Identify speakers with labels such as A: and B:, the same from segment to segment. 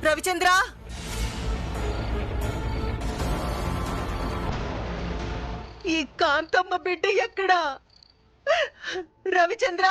A: రవిచంద్ర, ఈ కాంతమ్మ బిడ్డ ఎక్కడా? రవిచంద్ర,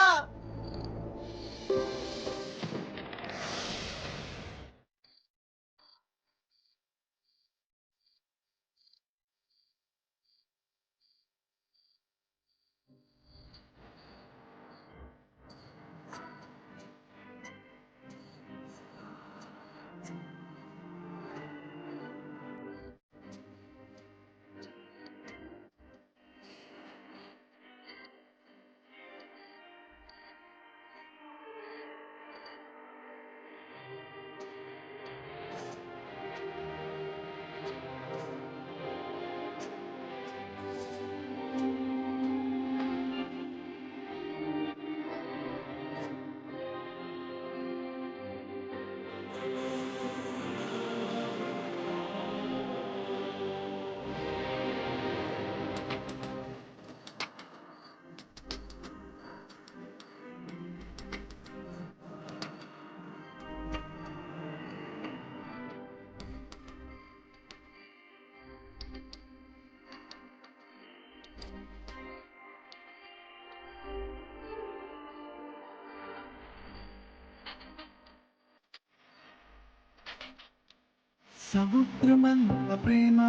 B: సముద్రమంత ప్రేమ,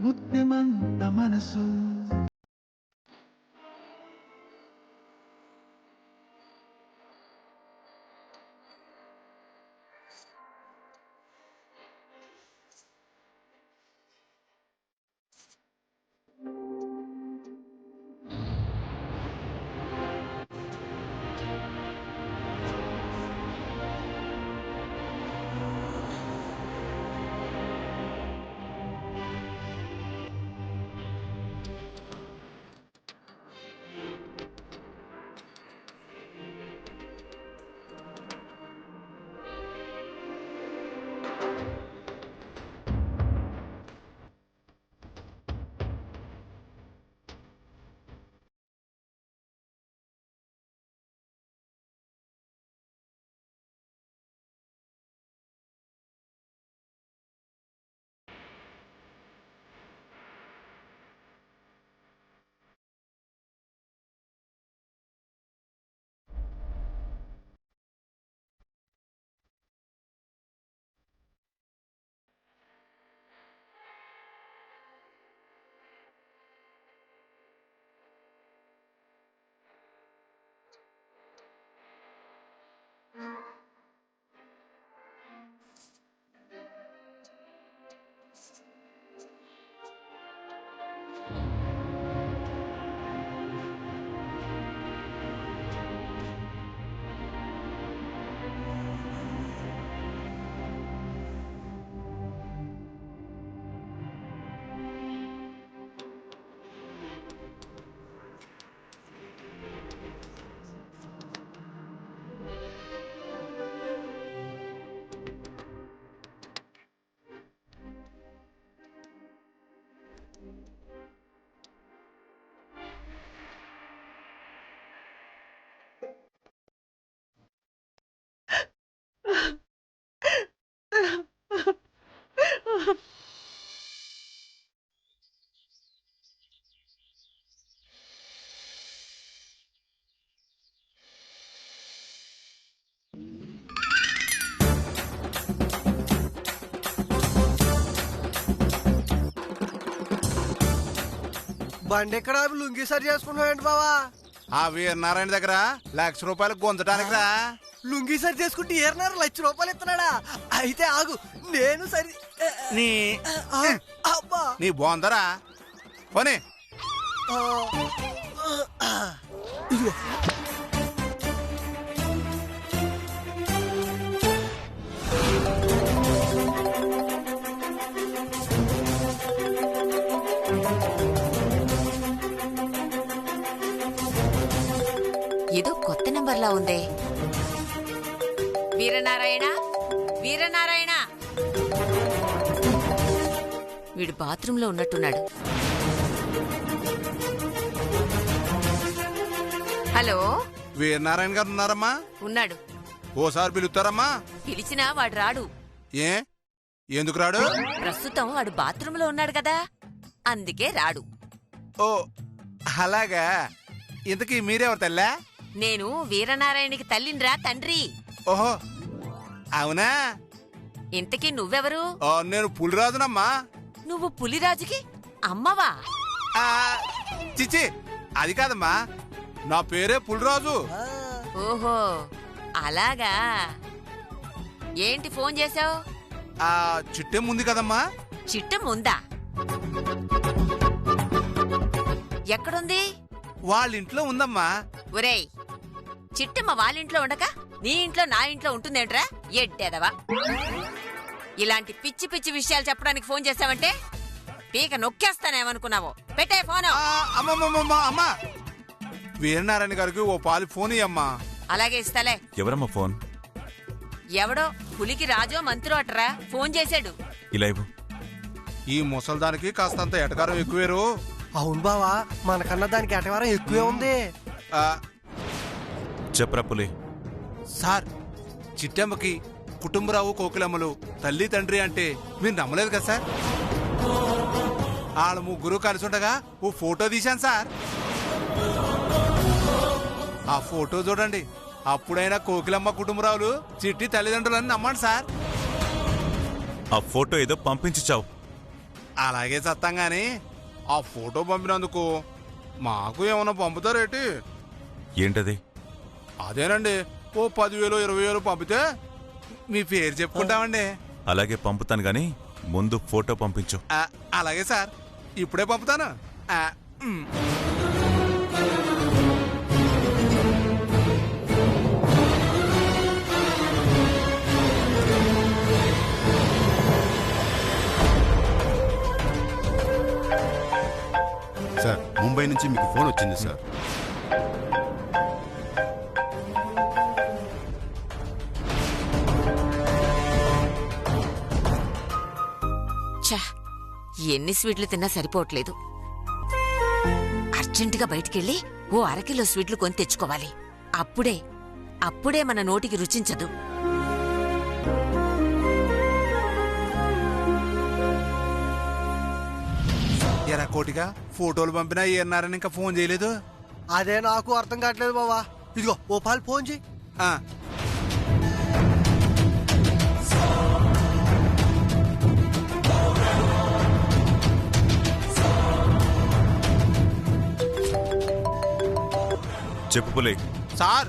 B: ముత్యమంత మనసు.
C: బండి ఎక్కడ లుంగి సరి చేసుకుంటున్నాడు బావా?
D: ఆ వీరనారాయణ దగ్గర ₹1,00,000 గుంజటానికి రా.
C: లుంగి సరి చేసుకుంటే ఏరన్నారు ₹1,00,000 ఇస్తున్నాడా? అయితే ఆగు, నేను సరి.
D: నీ
C: అబ్బా,
D: నీ బోందరా పోనీ.
C: ఇదిగో
E: ఏదో కొత్త నెంబర్లా ఉందే. వీరనారాయణ, వీరనారాయణ, వీడు బాత్రూంలో ఉన్నట్టున్నాడు. హలో,
D: వీరనారాయణ గారు ఉన్నారమ్మా?
E: ఉన్నాడు.
D: ఓసారి పిలుస్తారమ్మా?
E: పిలిచినా వాడు రాడు.
D: ఏ ఎందుకు రాడు?
E: ప్రస్తుతం వాడు బాత్రూంలో ఉన్నాడు కదా, అందుకే రాడు.
D: ఓ అలాగా. ఇంతకీ మీరెవరు తల్లా?
E: నేను వీరనారాయణకి తల్లిండ్రా తండ్రి.
D: ఓహో అవునా.
E: ఇంతకీ నువ్వెవరు?
D: నేను పులిరాజునమ్మా.
E: నువ్వు పులిరాజుకి అమ్మవా?
D: ఆ, చిచి అది కాదమ్మా, నా పేరే పులిరాజు.
E: ఓహో అలాగా. ఏంటి ఫోన్ చేసావు?
D: ఆ చిట్టెం ఉంది కదమ్మా.
E: చిట్టం ఉందా? ఎక్కడుంది?
D: వాళ్ళ ఇంట్లో ఉందమ్మా.
E: ఒరేయ్, చిట్టమ్మ వాళ్ళింట్లో ఉండక నీ ఇంట్లో నా ఇంట్లో ఉంటుందేంట్రా ఎడ్డేదవా? ఇలాంటి పిచ్చి పిచ్చి విషయాలు చెప్పడానికి ఫోన్ చేసావంటే పీక నొక్కేస్తానేమనుకున్నావు. పెట్టే ఫోను.
D: అమ్మమ్మమ్మ అమ్మా, వీరనారాయణ గారికి ఓ పాలి ఫోన్ ఇయ్యమ్మా.
E: అలాగే ఇస్తాలే.
B: ఎవరమ్మా ఫోన్?
E: ఎవడో పులికి రాజో మంత్రో అట్రా ఫోన్ చేశాడు.
B: ఇలా ఇవ్వు.
D: ఈ ముసల్దానికి కాస్తంత ఎటకారం ఎక్కువేరు.
C: అవును బావా, మనకన్నా దానికి ఎటవారం ఎక్కువే ఉంది.
D: ఆ,
B: చెప్పరా పులి.
D: సార్, చిట్టమ్మకి కుటుంబరావు కోకిలమ్మలు తల్లి తండ్రి అంటే మీరు నమ్మలేదు కదా సార్? వాళ్ళ ముగ్గురు కలిసి ఉండగా ఓ ఫోటో తీశాను సార్. ఆ ఫోటో చూడండి. అప్పుడైనా కోకిలమ్మ కుటుంబరావులు చిట్టి తల్లిదండ్రులని నమ్మండి సార్.
B: ఆ ఫోటో ఏదో పంపించావు.
D: అలాగే సత్తాం గాని ఆ ఫోటో పంపినందుకు మాకు ఏమన్నా పంపుతారేటి?
B: ఏంటది?
D: అదేనండి, ఓ 10,000 20,000 పంపితే మీ పేరు చెప్పుకుంటామండి.
B: అలాగే పంపుతాను గాని ముందు ఫోటో పంపించు.
D: అలాగే సార్, ఇప్పుడే పంపుతాను. ఉమ్.
F: సార్, ముంబై నుంచి మీకు ఫోన్ వచ్చింది సార్.
E: ఛ, ఎన్ని స్వీట్లు తిన్నా సరిపోవట్లేదు. అర్జెంటుగా బయటికెళ్ళి ఓ 1/2 కిలో స్వీట్లు కొని తెచ్చుకోవాలి. అప్పుడే మన నోటికి రుచించదు.
D: ఎరా కోటిగా, ఫోటోలు పంపినా ఏన్నారని ఇంకా ఫోన్ చేయలేదు.
C: అదే నాకు అర్థం కావట్లేదు బావా. ఇదిగో ఓ పాలు ఫోన్ చెయ్యి.
D: ఆ,
B: చెప్పు పులి.
D: సార్,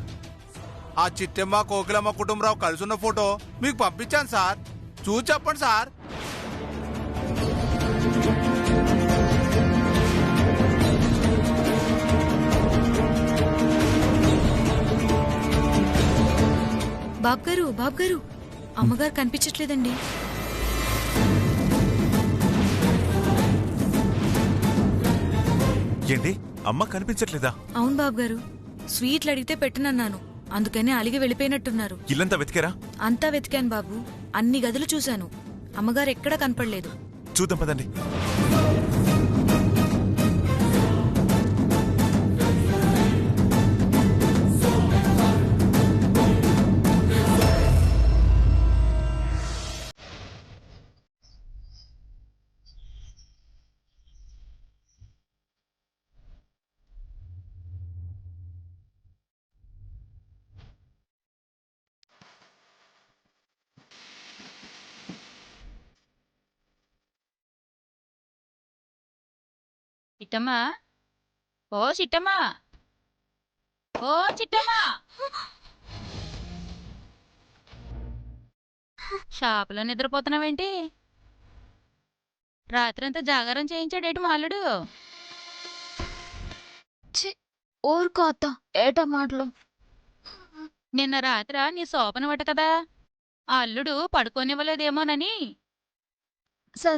D: ఆ చిట్టమ్మ కోకిలమ్మ కుటుంబరావు కలిసి ఉన్న ఫోటో మీకు పంపించాను సార్. చూసి చెప్పండి సార్.
G: బాబు గారు, అమ్మగారు కనిపించట్లేదండి.
B: ఏంటి, అమ్మ కనిపించట్లేదా?
G: అవును బాబు గారు, స్వీట్లు అడిగితే పెట్టనన్నాను, అందుకనే అలిగి వెళ్ళిపోయినట్టున్నారు.
B: ఇల్లంతా వెతికారా?
G: అంతా వెతికాను బాబు, అన్ని గదులు చూశాను, అమ్మగారు ఎక్కడా కనపడలేదు.
B: చూద్దాం పదండి.
H: చిట్టమ్మా, ఓ చిట్టమ్మా, ఓ చిట్టమ్మా. షాపులో నిద్రపోతున్నావేంటి? రాత్రంతా జాగారం చేయించాడేటి మాలుడు?
I: ఊరుకో అత్త, ఏటా మాటలు?
H: నిన్న రాత్ర నీ శోభన వట కదా, ఆ అల్లుడు పడుకోనివ్వలేదేమోనని.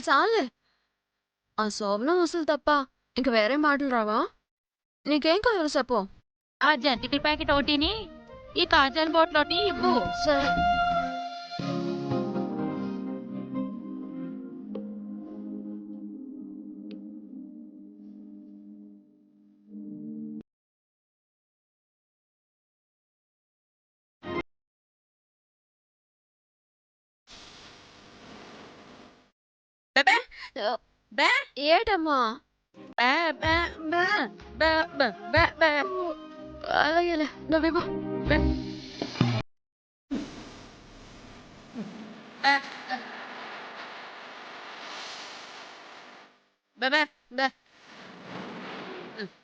I: చాలే, ఆ శోభనం వసూలు తప్ప ఇంక వేరే మాటలు రావా? నీకేం కావాలి చెప్పు.
H: ఆ జంతికల ప్యాకెట్ ఒకటిని, ఈ కాజాల బాటిల్ ఒకటి ఇవ్వు.
I: సరే.
H: బే
I: ఏటమ్మా
H: బే బే బే బే బే బే
I: అలాగేలే నువ్వేమో
H: బే బే బే బే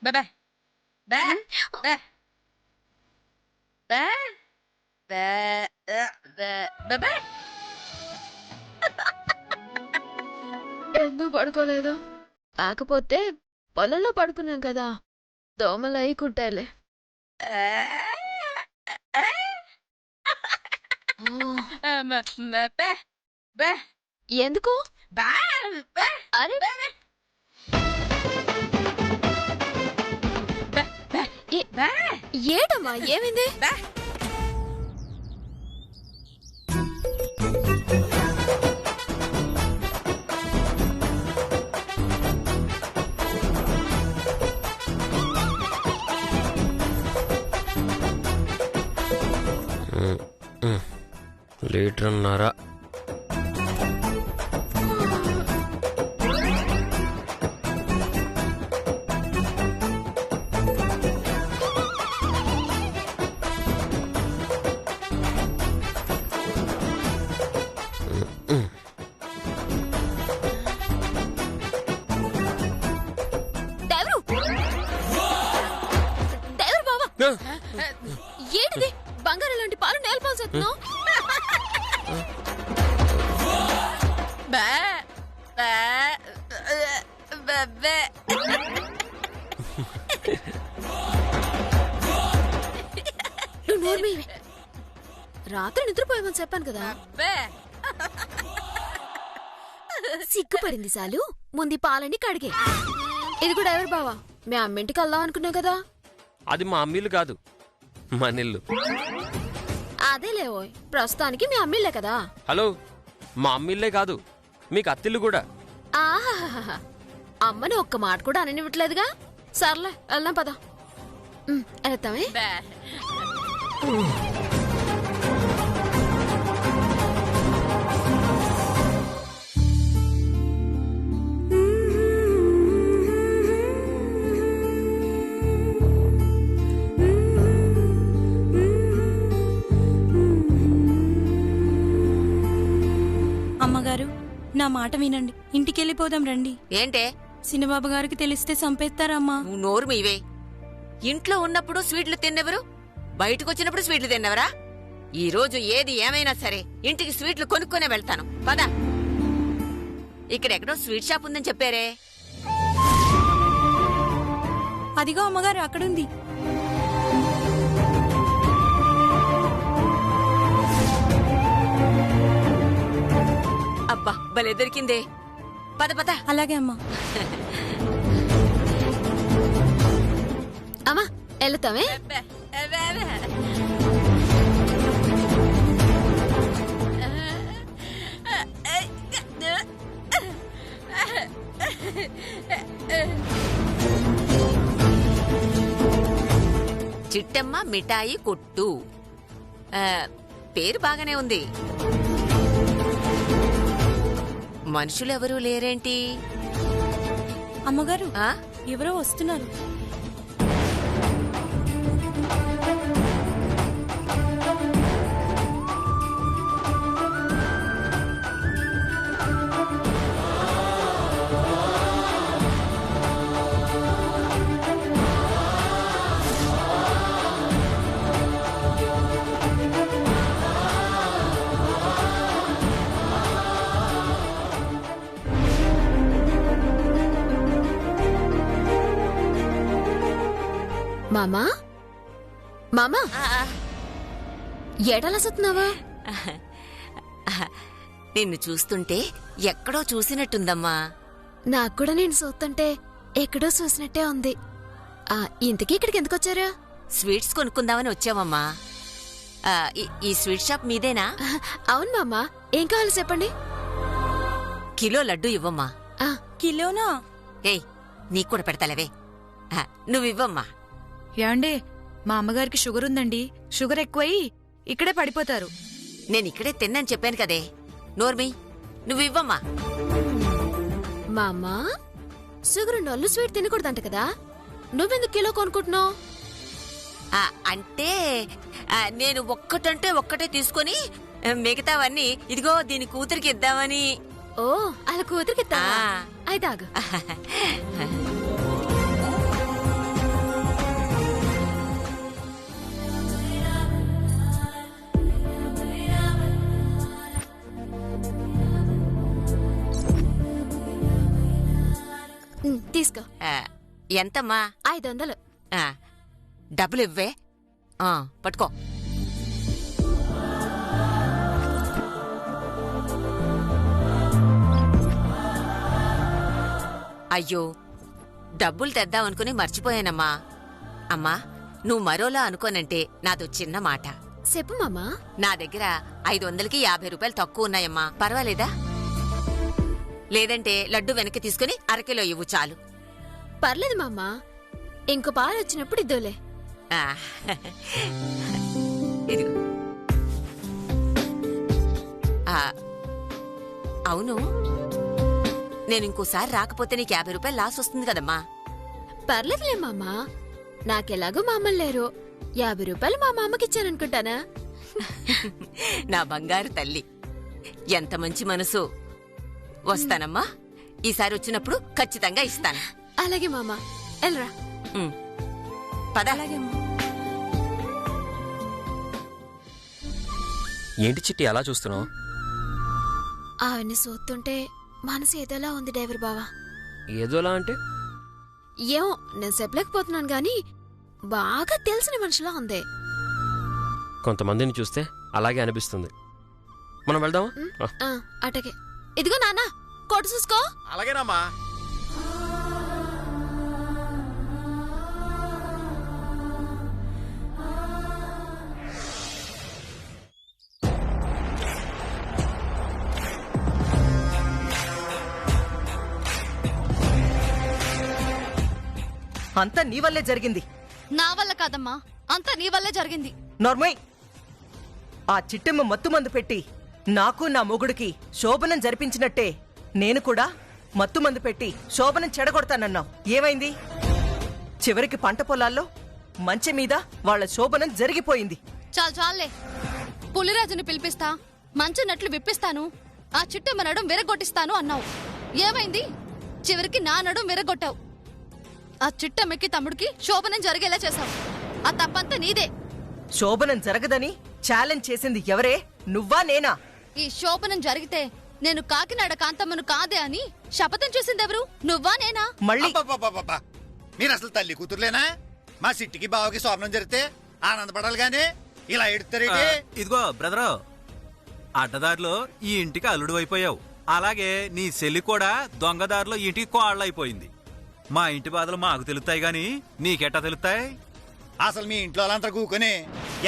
H: బే బే బే బే బే బే బే
I: ఎందుకు పడుకోలేదు? కాకపోతే పొలంలో పడుకున్నాం కదా, దోమలు అయి కుట్టాలే.
H: బే బే
I: ఎందుకు?
H: బే
I: అరే
H: బే
I: ఏటమ్మా ఏమైంది?
H: బే
J: లీటర్న్నర.
I: దేవరు దేవరు బావా, ఏంటిది? బంగారం లాంటి పాలు నేలపాల్సెత్తున్నావు?
E: బే బే బే బే
I: నువ్వు నోర్మి. రాత్రి నిద్రపోయామని చెప్పాను కదా.
E: బే
I: సిగ్గుపడింది సాలు. ముందు ఈ పాలని కడిగే. ఇది కూడా ఎవరు బావా? మీ అమ్మింటికి వెళ్దాం అనుకున్నావు కదా.
J: అది మా అమ్మీలు కాదు, మనిల్లు.
I: అదే లేవో, ప్రస్తుతానికి మీ అమ్మిళ్ళే కదా.
J: హలో, మా అమ్మిల్లే కాదు, మీకు అత్తిల్లు కూడా.
I: ఆహాహాహా, అమ్మని ఒక్క మాట కూడా అననివ్వట్లేదుగా. సర్లే వెళ్దాం పద. వెళ్తామే.
E: బే
G: అమ్మగారు, నా మాట వినండి, ఇంటికెళ్ళిపోదాం రండి.
E: ఏంటే?
G: సినిబాబు గారికి తెలిస్తే చంపేస్తారమ్మా.
E: నువ్వు నోరు మీవే. ఇంట్లో ఉన్నప్పుడు స్వీట్లు తిన్నెవరు? బయటకు వచ్చినప్పుడు స్వీట్లు తిన్నవరా? ఈ రోజు ఏది ఏమైనా సరే ఇంటికి స్వీట్లు కొనుక్కొనే వెళ్తాను. పద. ఇక్కడెక్కడో స్వీట్ షాప్ ఉందని చెప్పారే.
G: అదిగో అమ్మగారు అక్కడుంది.
E: అబ్బా భలే దొరికిందే. పద పద.
G: అలాగే అమ్మా.
I: అమ్మా వెళ్తామే.
E: బే, బే, బే. చిట్టమ్మ మిఠాయి కొట్టు. పేరు బాగానే ఉంది. మనుషులెవరూ లేరేంటి?
G: అమ్మగారు,
E: ఆ?
G: ఎవరో వస్తున్నారు.
I: మామా మామా,
E: ఆ, ఆ.
I: ఏటలా సత్తున్నావా?
E: నిన్ను చూస్తుంటే ఎక్కడో చూసినట్టుందమ్మా.
I: నాకు కూడా నేను చూస్తుంటే ఎక్కడో చూసినట్టే ఉంది. ఇంతకీ ఇక్కడికి ఎందుకు వచ్చారు?
E: స్వీట్స్ కొనుక్కుందామని వచ్చావమ్మా. ఈ స్వీట్ షాప్ మీదేనా?
I: అవును మామా, ఏం కావాలి చెప్పండి.
E: కిలో లడ్డు ఇవ్వమ్మా.
G: కిలోనా?
E: ఏయ్, నీకు కూడా పెడతాలేవే. నువ్వివ్వమ్మా.
G: యాండే, మా అమ్మగారికి షుగర్ ఉందండి. షుగర్ ఎక్కువయి ఇక్కడే పడిపోతారు.
E: నేనిక్కడే తిన్నాను చెప్పాను కదే. నోర్మి, నువ్వివ్వమ్మా.
I: మా అమ్మ షుగర్ నల్లు స్వీట్ తినకూడదంట కదా, నువ్వెందుకు కిలో కొనుక్కుంటున్నావు?
E: అంటే నేను ఒక్కటంటే ఒక్కటే తీసుకొని మిగతావన్నీ ఇదిగో దీని కూతురికి ఇద్దామని.
I: ఓ అలా కూతురికి అయితే ఆగు. తీసుకో.
E: ఎంతమ్మా?
I: 500.
E: డబ్బులు ఇవ్వే. పట్టుకో. అయ్యో, డబ్బులు తెద్దామనుకుని మర్చిపోయానమ్మా. అమ్మా, నువ్వు మరోలా అనుకోనంటే నాదో చిన్న మాట.
I: చెప్పు మామా.
E: నా దగ్గర 500కి 50 రూపాయలు తక్కువ ఉన్నాయమ్మా, పర్వాలేదా? లేదంటే లడ్డు వెనక్కి తీసుకుని అరకిలో ఇవ్వు చాలు.
I: పర్లేదు మామా, ఇంకో పాలు వచ్చినప్పుడు ఇద్దులే.
E: ఇదిగో. అవును, నేను ఇంకోసారి రాకపోతే నీకు 50 రూపాయలు లాస్ వస్తుంది కదమ్మా.
I: పర్లేదులే మామా, నాకెలాగో మా అమ్మలు లేరు. 50 రూపాయలు మా మామకిచ్చాననుకుంటానా?
E: నా బంగారు తల్లి, ఎంత మంచి మనసు. వస్తానమ్మా, ఈసారి వచ్చినప్పుడు ఖచ్చితంగా ఇస్తాను.
I: అలాగే మామా, ఎల్రా.
E: పద.
J: ఏంటి చిట్టి అలా చూస్తున్నావు?
I: ఆవిడ్ని చూస్తుంటే మనసు ఏదోలా ఉంది డ్రైవర్ బావా.
J: ఏదోలా అంటే?
I: ఏమో, నేను చెప్పలేకపోతున్నాను గాని బాగా తెలిసిన మనిషిలా ఉంది.
J: కొంతమందిని చూస్తే అలాగే అనిపిస్తుంది. మనం వెళ్దామా?
I: అటకే. ఇదిగో నాన్న, కోటు చూసుకో.
D: అలాగేనమ్మా.
A: అంతా నీ వల్లే జరిగింది.
I: నా వల్ల కాదమ్మా, అంతా నీ వల్లే జరిగింది.
A: నార్మల్. ఆ చిట్టెమ్మ మత్తు మందు పెట్టి నాకు నా మొగుడికి శోభనం జరిపించినట్టే నేను కూడా మత్తు మందు పెట్టి శోభనం చెడగొడతానన్నావు. ఏమైంది? చివరికి పంట పొలాల్లో మంచె మీద వాళ్ల శోభనం జరిగిపోయింది.
I: చాలే, పులిరాజుని పిలిపిస్తా, మంచునట్లు విప్పిస్తాను, ఆ చిట్టెమ్మ నడుం విరగొట్టిస్తాను అన్నావు. ఏమైంది? చివరికి నా నడుం విరగొట్టావు. ఆ చిట్టెమ్మకి తమ్ముడికి శోభనం జరిగేలా చేశావు. ఆ తప్పంతా నీదే.
A: శోభనం జరగదని ఛాలెంజ్ చేసింది ఎవరే? నువ్వా నేనా?
I: ఈ శోభనం జరిగితే నేను కాకినాడ కాంతమ్మను కాదే అని శపథం చేసిందెవరు? నువ్వా నేనా?
A: మళ్ళీ
D: మీరు అసలు తల్లి కూతురులేనా? మా సిట్టికి బావకి శోభనం జరిగితే ఆనందపడాలి గానీ ఇలా ఎడుతారేంటి?
K: ఇదిగో బ్రదరు, అడ్డదారిలో ఈ ఇంటికి అల్లుడు అయిపోయావు. అలాగే నీ చెల్లి కూడా దొంగదారిలో ఈ ఇంటికి కోళ్ళైపోయింది. మా ఇంటి బాధలు మాకు తెలుస్తాయి గాని నీకెట్టా తెలుస్తాయి?
D: అసలు మీ ఇంట్లో వాళ్ళంతా కూకొని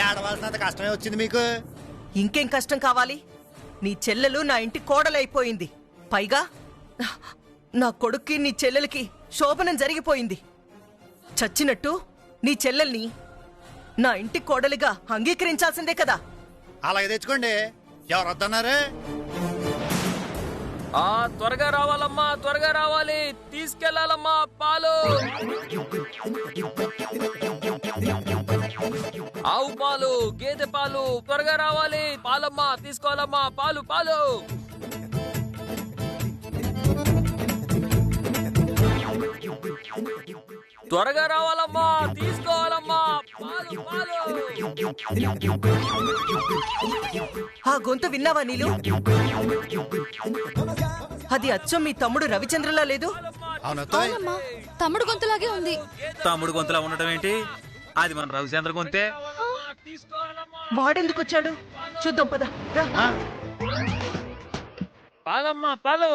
D: ఏడవలసినంత కష్టమే వచ్చింది మీకు.
A: ఇంకేం కష్టం కావాలి? నీ చెల్లెలు నా ఇంటి కోడలైపోయింది. పైగా నా కొడుక్కి నీ చెల్లెలకి శోభనం జరిగిపోయింది. చచ్చినట్టు నీ చెల్లెల్ని నా ఇంటి కోడలిగా అంగీకరించాల్సిందే కదా.
D: అలాగే తెచ్చుకోండి, ఎవరు వద్దన్నారు?
J: త్వరగా రావాలమ్మా, త్వరగా రావాలి, తీసుకెళ్లాలమ్మా పాలు. ఆవు పాలు, గేదె పాలు, త్వరగా రావాలి. పాలమ్మా, తీసుకోవాలమ్మా, పాలు పాలు. త్వరగా రావాలమ్మా, తీసుకోవాలమ్మా, పాలు పాలు.
A: ఆ గొంతు విన్నావా నీలు? అది అచ్చం మీ తమ్ముడు రవిచంద్రలా లేదు?
I: అవునమ్మా, తమ్ముడు గొంతులాగే ఉంది.
K: తమ్ముడు గొంతులా ఉండటం ఏంటి? అది మన రవిచంద్ర గొంతే.
A: వాడెందుకు వచ్చాడు? చూద్దాం పద.
J: పాలమ్మా పాలు.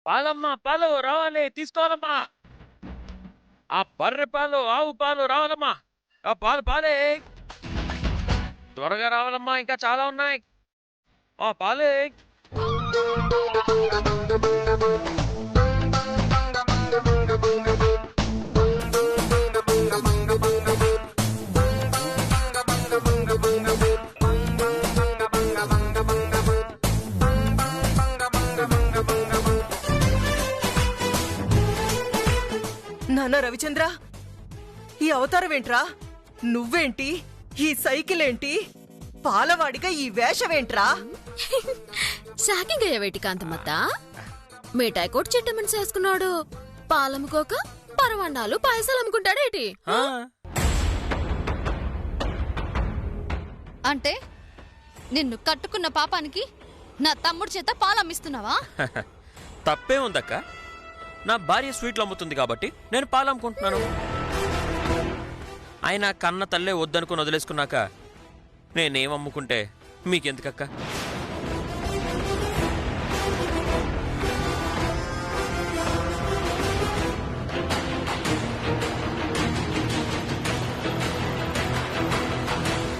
J: పాలమ్మా పాలు రావాలి, తీసుకోవాలమ్మా. ఆ బర్రె పాలు, ఆవు పాలు రావాలమ్మా. ఆ పాలు పాలే, త్వరగా రావాలమ్మా, ఇంకా చాలా ఉన్నాయి. ఆ పాలే.
A: నాన్న రవిచంద్ర, ఈ అవతారం ఏంట్రా? నువ్వేంటి, ఈ సైకిల్ ఏంటి, పాలవాడిగా ఈ వేషమేంట్రా?
L: షాకింగ్ అయ్యేవేటి కాంతమ్మత్త. మిఠాయి కొట్టు చిట్టమని చేసుకున్నాడు, పాలమ్ముకోక పరవన్నాలు పాయసాలు అమ్ముకుంటాడేటి?
I: అంటే నిన్ను కట్టుకున్న పాపానికి నా తమ్ముడి చేత పాలమ్మిస్తున్నావా?
J: తప్పే ఉందక్క. నా భార్య స్వీట్లు అమ్ముతుంది కాబట్టి నేను పాలు అమ్ముకుంటున్నాను. ఆయన కన్న తల్లే వద్దనుకుని వదిలేసుకున్నాక నేనేం అమ్ముకుంటే మీకెందుకక్క?